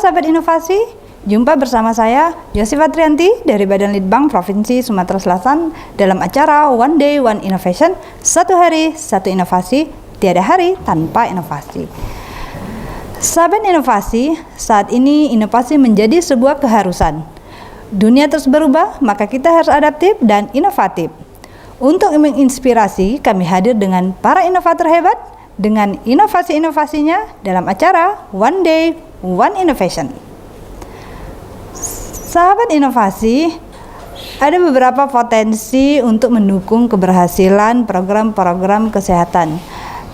sahabat inovasi, jumpa bersama saya Yosifah Trianti dari Badan Litbang Provinsi Sumatera Selatan dalam acara One Day One Innovation, satu hari satu inovasi, tiada hari tanpa inovasi. Sahabat inovasi, saat ini inovasi menjadi sebuah keharusan. Dunia terus berubah, maka kita harus adaptif dan inovatif. Untuk menginspirasi, kami hadir dengan para inovator hebat dengan inovasi-inovasinya dalam acara One Day One Innovation. Sahabat inovasi, ada beberapa potensi untuk mendukung keberhasilan program-program kesehatan.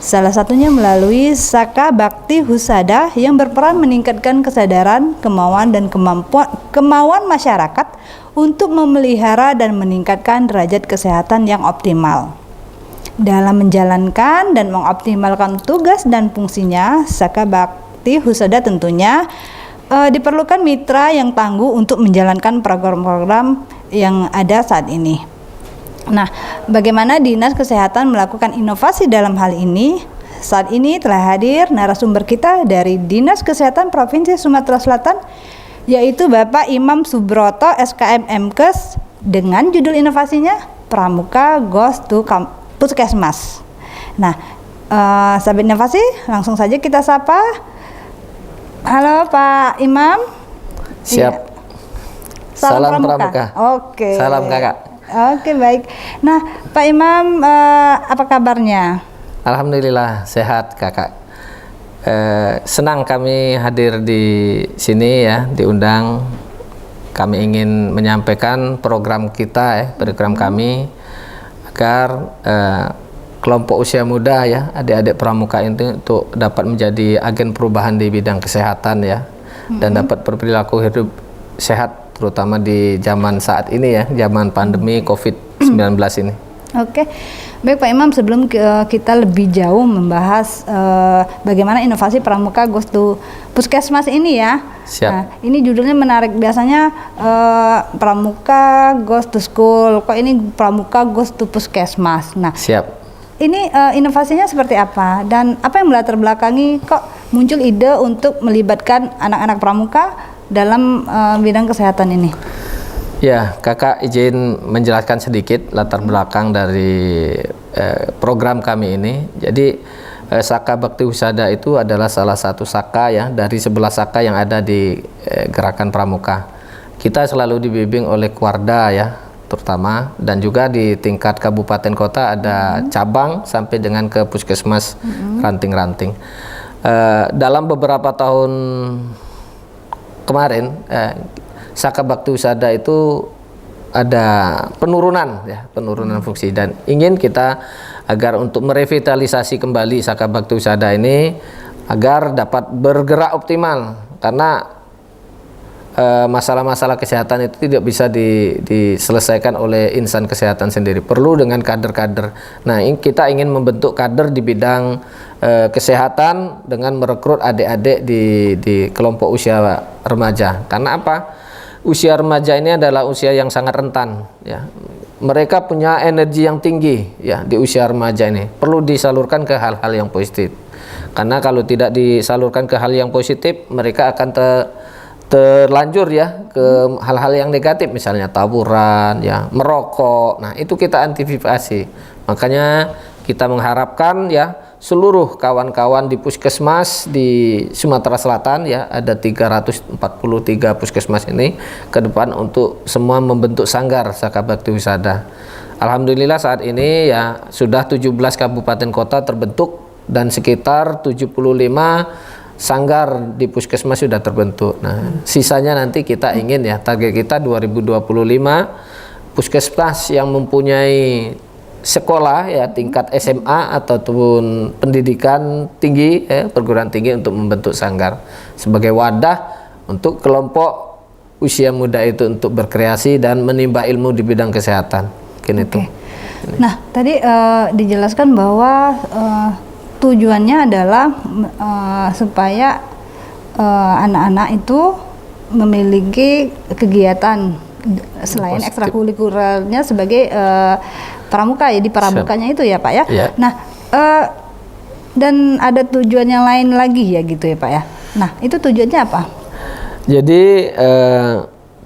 Salah satunya melalui Saka Bakti Husada yang berperan meningkatkan kesadaran, kemauan, dan kemauan masyarakat untuk memelihara dan meningkatkan derajat kesehatan yang optimal. Dalam menjalankan dan mengoptimalkan tugas dan fungsinya, Saka Bakti Husada tentunya diperlukan mitra yang tangguh untuk menjalankan program-program yang ada saat ini. Nah, bagaimana Dinas Kesehatan melakukan inovasi dalam hal ini? Saat ini telah hadir narasumber kita dari Dinas Kesehatan Provinsi Sumatera Selatan, yaitu Bapak Imam Subroto SKM Mkes dengan judul inovasinya Pramuka Goes to Puskesmas. Nah, sahabat inovasi, langsung saja kita sapa. Halo Pak Imam. Siap. Iya. Salam Pramuka. Oke. Salam kakak. Oke, baik. Nah, Pak Imam, apa kabarnya? Alhamdulillah sehat kakak. Senang kami hadir di sini ya, diundang. Kami ingin menyampaikan program kita program kami agar kelompok usia muda ya, adik-adik pramuka ini untuk dapat menjadi agen perubahan di bidang kesehatan ya, dan dapat berperilaku hidup sehat terutama di zaman saat ini ya, zaman pandemi COVID-19 ini. Oke, baik Pak Imam, sebelum kita lebih jauh membahas bagaimana inovasi Pramuka Goes to Puskesmas ini ya. Siap. Nah, ini judulnya menarik, biasanya Pramuka Goes to School, kok ini Pramuka Goes to Puskesmas. Nah, siap. Ini inovasinya seperti apa dan apa yang melatar belakangi kok muncul ide untuk melibatkan anak-anak pramuka dalam bidang kesehatan ini? Ya, kakak izin menjelaskan sedikit latar belakang dari program kami ini. Jadi Saka Bakti Husada itu adalah salah satu saka ya dari 11 saka yang ada di Gerakan Pramuka. Kita selalu dibimbing oleh Kuarda ya, terutama, dan juga di tingkat kabupaten kota ada cabang sampai dengan ke puskesmas ranting-ranting. Dalam beberapa tahun kemarin Saka Bakti Husada itu ada penurunan fungsi, dan ingin kita agar untuk merevitalisasi kembali Saka Bakti Husada ini agar dapat bergerak optimal, karena masalah-masalah kesehatan itu tidak bisa diselesaikan oleh insan kesehatan sendiri, perlu dengan kader-kader. Nah, kita ingin membentuk kader di bidang kesehatan dengan merekrut adik-adik di kelompok usia remaja. Karena apa? Usia remaja ini adalah usia yang sangat rentan ya. Mereka punya energi yang tinggi ya di usia remaja ini, perlu disalurkan ke hal-hal yang positif. Karena kalau tidak disalurkan ke hal yang positif, mereka akan terlanjur ya ke hal-hal yang negatif, misalnya taburan ya, merokok. Nah, itu kita antisipasi. Makanya kita mengharapkan ya seluruh kawan-kawan di puskesmas di Sumatera Selatan ya, ada 343 puskesmas ini ke depan untuk semua membentuk sanggar Saka Bakti Husada. Alhamdulillah saat ini ya sudah 17 kabupaten kota terbentuk dan sekitar 75 sanggar di puskesmas sudah terbentuk. Nah, sisanya nanti kita ingin ya, target kita 2025 puskesmas yang mempunyai sekolah ya tingkat SMA ataupun pendidikan tinggi perguruan tinggi untuk membentuk sanggar sebagai wadah untuk kelompok usia muda itu untuk berkreasi dan menimba ilmu di bidang kesehatan. Mungkin itu. Nah, tadi dijelaskan bahwa tujuannya adalah supaya anak-anak itu memiliki kegiatan selain ekstrakurikulernya sebagai pramuka ya, di pramukanya itu ya Pak ya. Ya. Nah, dan ada tujuan yang lain lagi ya gitu ya Pak ya. Nah, itu tujuannya apa? Jadi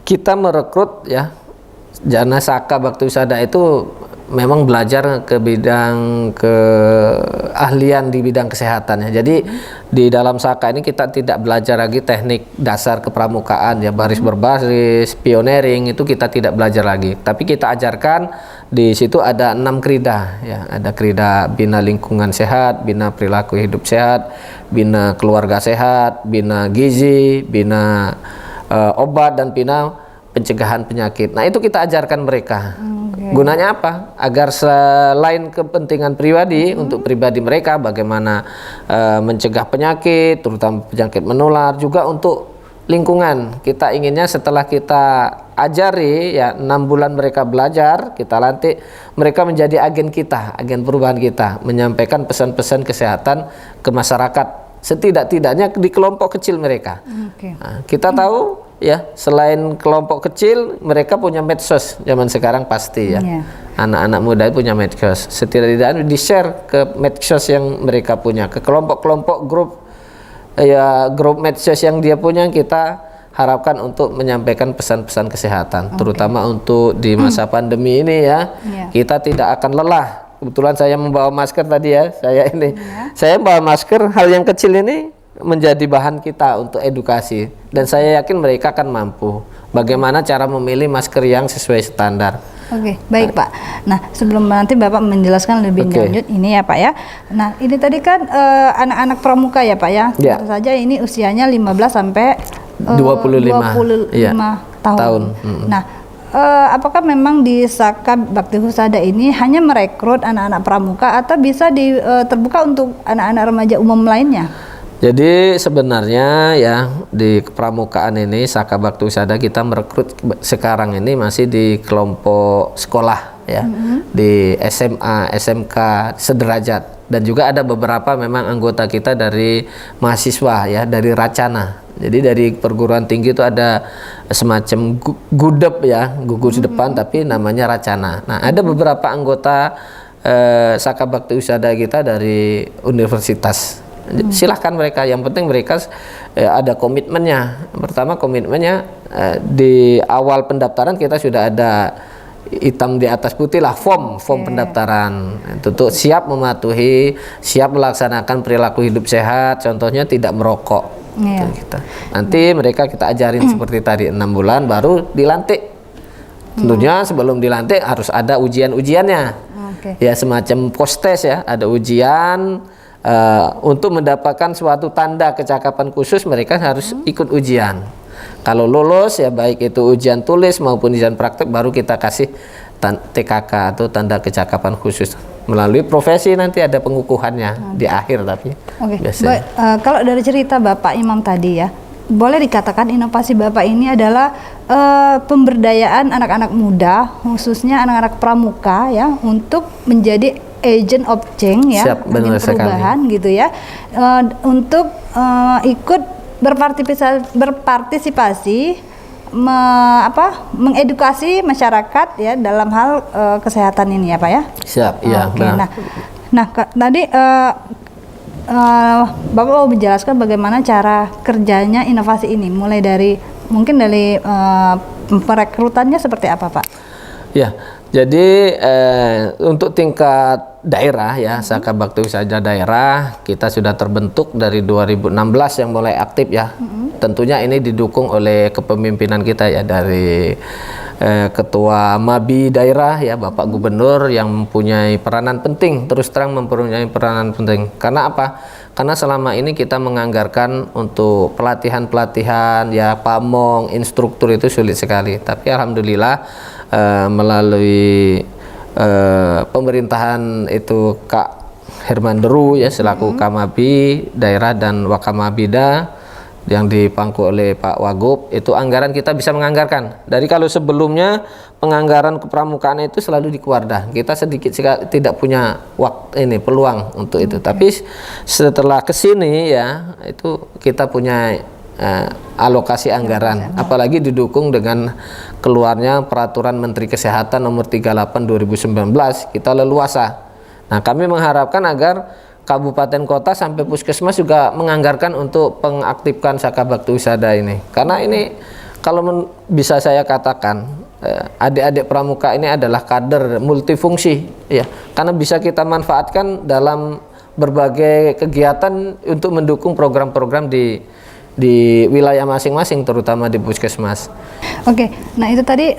kita merekrut ya Jana Saka Bakti Wisada itu memang belajar ke bidang keahlian di bidang kesehatan ya. Jadi di dalam Saka ini kita tidak belajar lagi teknik dasar kepramukaan ya, baris berbaris, pioneering itu kita tidak belajar lagi. Tapi kita ajarkan di situ ada 6 krida ya. Ada krida bina lingkungan sehat, bina perilaku hidup sehat, bina keluarga sehat, bina gizi, bina obat, dan bina pencegahan penyakit. Nah, itu kita ajarkan mereka. Gunanya apa? Agar selain kepentingan pribadi, untuk pribadi mereka bagaimana mencegah penyakit, terutama penyakit menular, juga untuk lingkungan. Kita inginnya setelah kita ajari ya 6 bulan mereka belajar, kita lantik mereka menjadi agen kita, agen perubahan kita, menyampaikan pesan-pesan kesehatan ke masyarakat, setidak-tidaknya di kelompok kecil mereka. Nah, kita tahu ya, selain kelompok kecil, mereka punya medsos zaman sekarang pasti ya. Anak-anak muda punya medsos. Setidak-tidaknya di-share ke medsos yang mereka punya, ke kelompok-kelompok grup ya, grup medsos yang dia punya. Kita harapkan untuk menyampaikan pesan-pesan kesehatan, terutama untuk di masa pandemi ini ya. Kita tidak akan lelah. Kebetulan saya membawa masker tadi ya. Saya bawa masker, hal yang kecil ini menjadi bahan kita untuk edukasi, dan saya yakin mereka akan mampu bagaimana cara memilih masker yang sesuai standar. Oke, baik Pak. Nah, sebelum nanti Bapak menjelaskan lebih lanjut ini ya Pak ya. Nah, ini tadi kan anak-anak pramuka ya Pak ya. Tentu saja ini usianya 15 sampai 25 tahun. Nah, apakah memang di Saka Bakti Husada ini hanya merekrut anak-anak pramuka atau bisa terbuka untuk anak-anak remaja umum lainnya? Jadi sebenarnya ya di kepramukaan ini Saka Bakti Wisada kita merekrut sekarang ini masih di kelompok sekolah ya, di SMA, SMK sederajat, dan juga ada beberapa memang anggota kita dari mahasiswa ya, dari Racana. Jadi dari perguruan tinggi itu ada semacam gudep ya, gugus depan, tapi namanya Racana. Nah, ada beberapa anggota Saka Bakti Wisada kita dari universitas. Silahkan mereka, yang penting mereka ada komitmennya. Pertama komitmennya di awal pendaftaran kita sudah ada hitam di atas putih lah, form pendaftaran untuk siap mematuhi, siap melaksanakan perilaku hidup sehat, contohnya tidak merokok. Nanti mereka kita ajarin seperti tadi 6 bulan baru dilantik. Tentunya sebelum dilantik harus ada ujian-ujiannya. Ya, semacam post-test ya, ada ujian. Untuk mendapatkan suatu tanda kecakapan khusus mereka harus ikut ujian. Kalau lolos ya, baik itu ujian tulis maupun ujian praktek, baru kita kasih TKK atau tanda kecakapan khusus. Melalui profesi nanti ada pengukuhannya di akhir tapi. Kalau dari cerita Bapak Imam tadi ya, boleh dikatakan inovasi Bapak ini adalah pemberdayaan anak-anak muda, khususnya anak-anak pramuka ya, untuk menjadi agent of change ya, agen perubahan gitu ya, untuk ikut berpartisipasi mengedukasi masyarakat ya dalam hal kesehatan ini ya Pak ya. Siap, iya. Nah, tadi Bapak mau menjelaskan bagaimana cara kerjanya inovasi ini, mulai dari mungkin dari perekrutannya seperti apa Pak? Ya, jadi untuk tingkat daerah ya, Saka Bakti Wisada daerah kita sudah terbentuk dari 2016 yang mulai aktif ya. Tentunya ini didukung oleh kepemimpinan kita ya, dari Ketua Mabi daerah ya, Bapak Gubernur yang mempunyai peranan penting, terus terang mempunyai peranan penting. Karena apa? Karena selama ini kita menganggarkan untuk pelatihan-pelatihan ya, pamong, instruktur itu sulit sekali. Tapi alhamdulillah melalui pemerintahan itu Kak Herman Deru ya selaku Kamabi daerah dan Wakamabida yang dipangku oleh Pak Wagub, itu anggaran kita bisa menganggarkan. Dari kalau sebelumnya penganggaran kepramukaan itu selalu di Kuarda, kita sedikit sekali tidak punya waktu peluang untuk itu. Tapi setelah kesini ya, itu kita punya alokasi anggaran, apalagi didukung dengan keluarnya peraturan Menteri Kesehatan nomor 38 2019, kita leluasa. Nah, kami mengharapkan agar kabupaten kota sampai puskesmas juga menganggarkan untuk pengaktifkan Saka Bakti Wisada ini. Karena ini kalau bisa saya katakan adik-adik pramuka ini adalah kader multifungsi ya. Karena bisa kita manfaatkan dalam berbagai kegiatan untuk mendukung program-program di wilayah masing-masing, terutama di puskesmas. Oke, nah itu tadi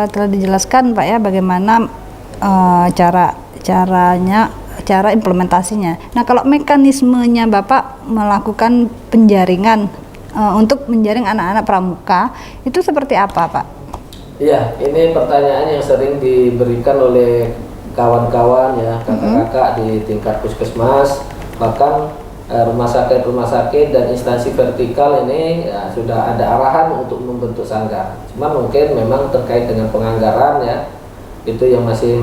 telah dijelaskan Pak ya bagaimana cara implementasinya. Nah kalau mekanismenya Bapak melakukan penjaringan untuk menjaring anak-anak pramuka itu seperti apa Pak? Iya, ini pertanyaan yang sering diberikan oleh kawan-kawan ya, kakak-kakak di tingkat puskesmas, bahkan rumah sakit dan instansi vertikal ini ya, sudah ada arahan untuk membentuk sanggar. Cuma mungkin memang terkait dengan penganggaran ya, itu yang masih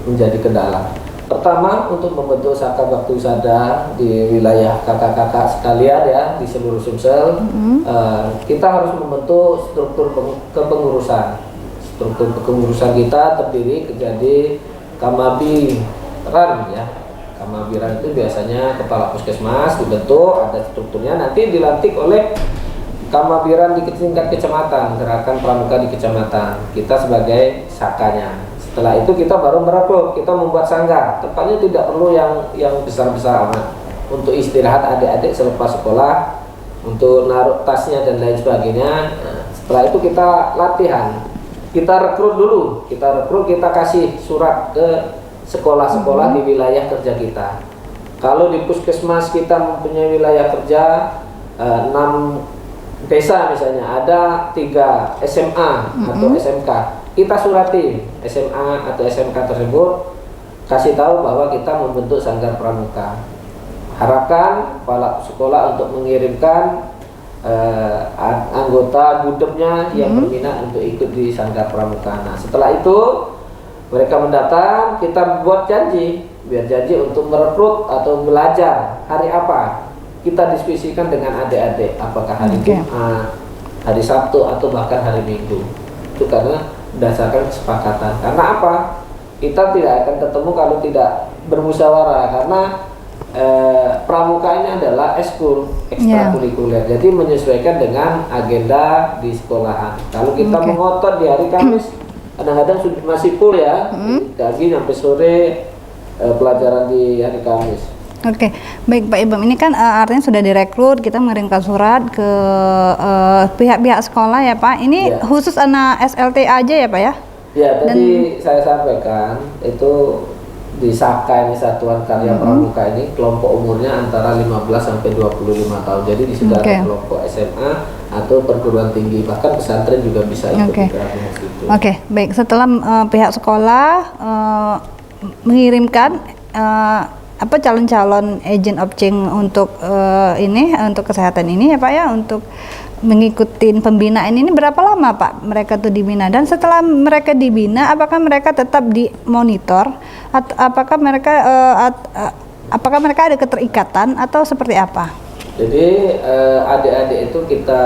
menjadi kendala. Pertama, untuk membentuk Saka Bakti Wisada di wilayah kakak-kakak sekalian ya di seluruh Sumsel, kita harus membentuk struktur kepengurusan. Struktur kepengurusan kita terdiri jadi Kamabiran ya. Kamabiran itu biasanya kepala puskesmas dibentuk, ada strukturnya, nanti dilantik oleh Kamabiran di tingkat kecamatan, gerakan pramuka di kecamatan. Kita sebagai sakanya. Setelah itu kita baru merekrut, kita membuat sanggar. Tempatnya tidak perlu yang besar-besar amat. Untuk istirahat adik-adik selepas sekolah, untuk naruh tasnya dan lain sebagainya. Setelah itu kita latihan. Kita rekrut dulu, kita kasih surat ke sekolah-sekolah di wilayah kerja kita. Kalau di puskesmas kita mempunyai wilayah kerja 6 desa misalnya, ada 3 SMA atau SMK, kita surati SMA atau SMK tersebut, kasih tahu bahwa kita membentuk sanggar pramuka. Harapkan kepala sekolah untuk mengirimkan anggota gudepnya yang berminat untuk ikut di sanggar pramuka. Nah setelah itu mereka mendatang, kita buat janji untuk merekrut atau belajar hari apa. Kita diskusikan dengan adik-adik, apakah hari Jumat, hari Sabtu atau bahkan hari Minggu. Itu karena berdasarkan kesepakatan. Karena apa? Kita tidak akan ketemu kalau tidak bermusyawarah, karena pramuka ini adalah ekskul, ekstrakurikuler. Jadi menyesuaikan dengan agenda di sekolahan. Kalau kita mengotot di hari Kamis, kadang-kadang masih full ya, pagi sampai sore pelajaran di hari Kamis. Oke, baik Pak Ibam. Ini kan artinya sudah direkrut, kita mengirimkan surat ke pihak-pihak sekolah ya Pak. Ini khusus anak SLT aja ya Pak ya? Ya, tadi saya sampaikan itu di Saka ini, Satuan Karya Pramuka ini, kelompok umurnya antara 15 sampai 25 tahun. Jadi di situ ada kelompok SMA atau perguruan tinggi, bahkan pesantren juga bisa ikut di situ. Oke, baik. Setelah pihak sekolah mengirimkan calon-calon agent of change untuk untuk kesehatan ini ya Pak ya, untuk mengikuti pembinaan ini berapa lama Pak mereka tuh dibina, dan setelah mereka dibina apakah mereka tetap dimonitor atau apakah mereka ada keterikatan atau seperti apa? Jadi adik-adik itu kita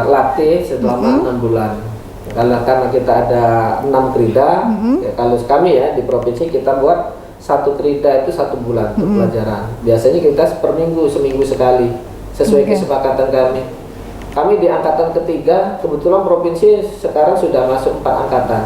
latih selama 6 bulan. Karena kita ada 6 krida, ya, kalau kami ya di provinsi kita buat 1 krida itu 1 bulan untuk pelajaran. Biasanya kita seminggu sekali sesuai kesepakatan kami. Kami di angkatan ketiga, kebetulan provinsi sekarang sudah masuk 4 angkatan.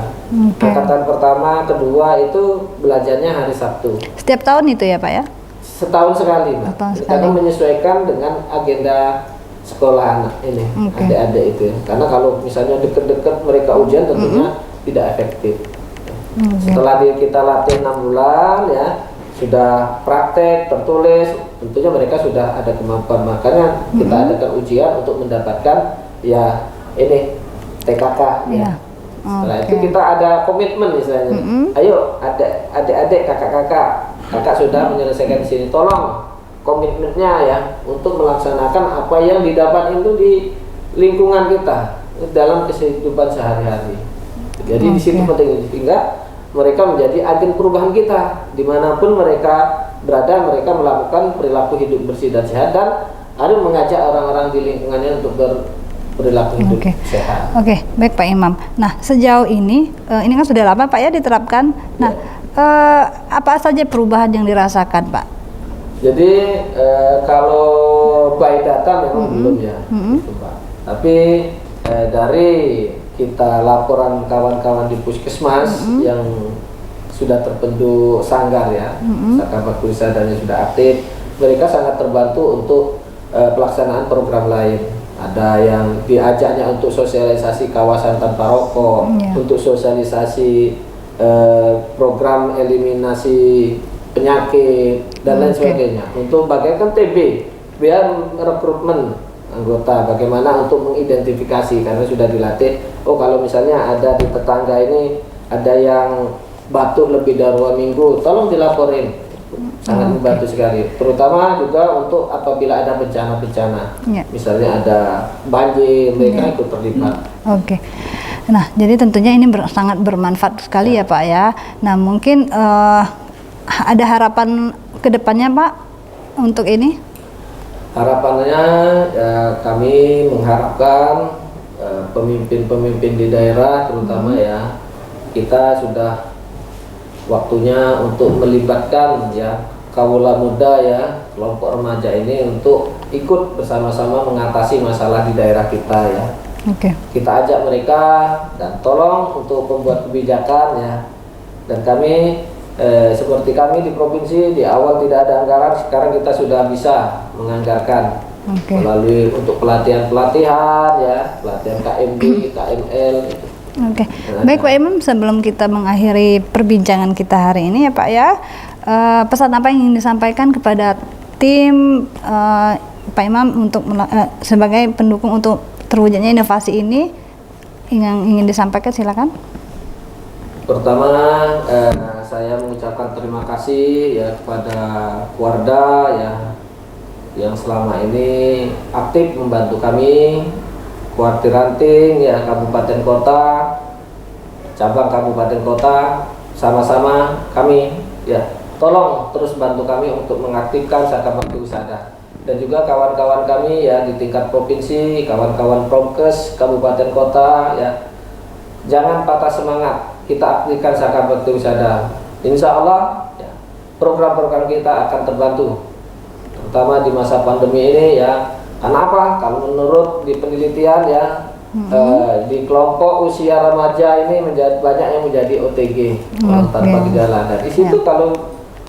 Angkatan pertama, kedua itu belajarnya hari Sabtu. Setiap tahun itu ya Pak ya? Setahun sekali Pak. Karena menyesuaikan dengan agenda sekolah anak ini, adik-adik itu. Karena kalau misalnya deket-deket mereka ujian tentunya tidak efektif. Setelah kita latih 6 bulan ya, sudah praktek, tertulis, tentunya mereka sudah ada kemampuan. Makanya kita adakan ujian untuk mendapatkan ya ini TKK ya. Setelah itu kita ada komitmen misalnya. Ayo adik-adik, kakak-kakak, kakak sudah menyelesaikan di sini, tolong komitmennya ya untuk melaksanakan apa yang didapat itu di lingkungan kita dalam kehidupan sehari-hari. Jadi di situ penting, sehingga mereka menjadi agen perubahan kita dimanapun mereka berada. Mereka melakukan perilaku hidup bersih dan sehat, dan harus mengajak orang-orang di lingkungannya untuk berperilaku hidup sehat. Baik Pak Imam. Nah sejauh ini kan sudah lama Pak ya diterapkan. Nah apa saja perubahan yang dirasakan Pak? Jadi kalau by data memang belum ya, gitu, Pak. Tapi dari kita laporan kawan-kawan di puskesmas yang sudah terbentuk sanggar ya, Saka Bakti Wisadanya sudah aktif, mereka sangat terbantu untuk pelaksanaan program lain. Ada yang diajaknya untuk sosialisasi kawasan tanpa rokok, untuk sosialisasi program eliminasi penyakit dan lain sebagainya. Untuk bagaikan TB, biar rekrutmen anggota, bagaimana untuk mengidentifikasi, karena sudah dilatih. Oh, kalau misalnya ada di tetangga ini ada yang batuk lebih dari 2 minggu, tolong dilaporin. Sangat membantu sekali, terutama juga untuk apabila ada bencana-bencana, misalnya ada banjir, mereka ikut terlibat. Oke. Nah, jadi tentunya ini sangat bermanfaat sekali ya Pak ya. Nah, mungkin ada harapan kedepannya Pak untuk ini? Harapannya ya, kami mengharapkan pemimpin-pemimpin di daerah terutama ya, kita sudah waktunya untuk melibatkan ya kawula muda ya, kelompok remaja ini untuk ikut bersama-sama mengatasi masalah di daerah kita ya. Kita ajak mereka dan tolong untuk pembuat kebijakan ya. Dan kami seperti kami di provinsi di awal tidak ada anggaran, sekarang kita sudah bisa menganggarkan melalui untuk pelatihan-pelatihan ya, pelatihan KMB, KML. Baik Pak Imam, sebelum kita mengakhiri perbincangan kita hari ini ya Pak ya, pesan apa yang ingin disampaikan kepada tim Pak Imam untuk sebagai pendukung untuk terwujudnya inovasi ini yang ingin disampaikan, silakan. Pertama, saya mengucapkan terima kasih ya kepada Warda ya yang selama ini aktif membantu kami, Kuartir Ranting ya, kabupaten kota, cabang kabupaten kota, sama-sama kami ya tolong terus bantu kami untuk mengaktifkan Saka Bakti Wisada. Dan juga kawan-kawan kami ya di tingkat provinsi, kawan-kawan Promkes kabupaten kota ya, jangan patah semangat, kita aktifkan Saka Bakti Wisada. Insya Allah ya, program-program kita akan terbantu, terutama di masa pandemi ini ya. Karena apa? Kalau menurut di penelitian ya, di kelompok usia remaja ini banyak yang menjadi OTG, orang tanpa gejala. Dan di situ kalau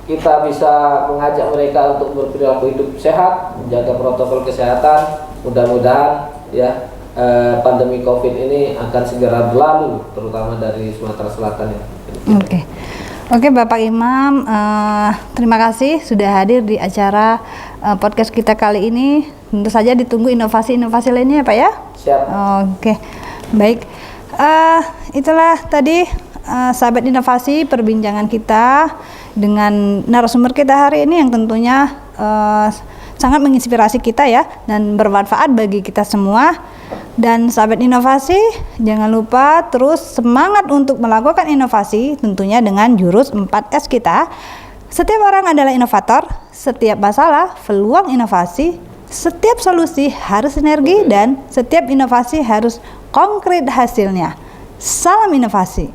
kita bisa mengajak mereka untuk berperilaku hidup sehat, menjaga protokol kesehatan, mudah-mudahan ya pandemi COVID ini akan segera berlalu, terutama dari Sumatera Selatan ya. Oke Bapak Imam, terima kasih sudah hadir di acara podcast kita kali ini. Tentu saja ditunggu inovasi-inovasi lainnya ya Pak ya. Siap. Oke, baik. Itulah tadi sahabat inovasi perbincangan kita dengan narasumber kita hari ini yang tentunya sangat menginspirasi kita ya dan bermanfaat bagi kita semua. Dan sahabat inovasi, jangan lupa terus semangat untuk melakukan inovasi tentunya dengan jurus 4S kita. Setiap orang adalah inovator, setiap masalah peluang inovasi, setiap solusi harus sinergi, dan setiap inovasi harus konkret hasilnya. Salam inovasi.